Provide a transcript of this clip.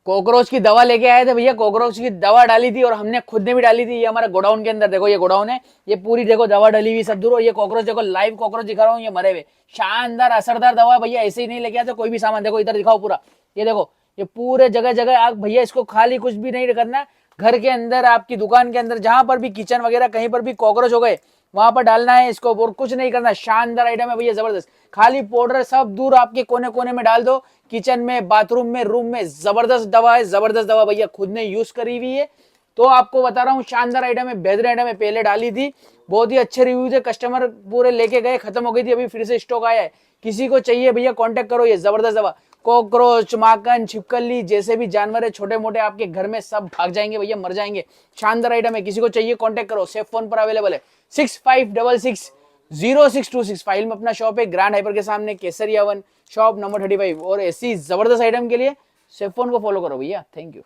Cockroach की दवा लेके आए थे भैया, कॉकरोच की दवा डाली थी और हमने खुद ने भी डाली थी। ये हमारा गोडाउन के अंदर देखो, ये गोडाउन है, ये पूरी देखो दवा डली हुई सब दूर। और ये कॉकरोच देखो, लाइव कॉकरोच दिखा रहा हूँ, ये मरे हुए, शानदार असरदार दवा भैया। ऐसे ही नहीं लेके आते कोई भी सामान। देखो इधर दिखाओ पूरा, ये देखो, ये पूरे जगह जगह आप भैया इसको खाली कुछ भी नहीं करना, घर के अंदर, आपकी दुकान के अंदर, जहां पर भी किचन वगैरह कहीं पर भी कॉकरोच हो गए वहां पर डालना है इसको, और कुछ नहीं करना। शानदार आइटम है भैया, जबरदस्त। खाली पाउडर सब दूर आपके कोने कोने में डाल दो, किचन में, बाथरूम में, रूम में। जबरदस्त दवा है, जबरदस्त दवा भैया, खुद ने यूज करी हुई है तो आपको बता रहा हूँ। शानदार आइटम है, बेहतरीन आइटम है। पहले डाली थी, बहुत ही अच्छे रिव्यू थे, कस्टमर पूरे लेके गए, खत्म हो गई थी, अभी फिर से स्टॉक आया है। किसी को चाहिए भैया कांटेक्ट करो, ये जबरदस्त दवा। कॉकरोच, माकन, छिपकली, जैसे भी जानवर है छोटे मोटे आपके घर में, सब भाग जाएंगे भैया, मर जाएंगे। शानदार आइटम है, किसी को चाहिए कांटेक्ट करो, सेफ फोन पर अवेलेबल है 65660626। फाइल में अपना शॉप है, ग्रैंड हाइपर के सामने, केसरिया 1, शॉप नंबर 35। और ऐसी जबरदस्त आइटम के लिए सेफ फोन को फॉलो करो भैया। Thank you.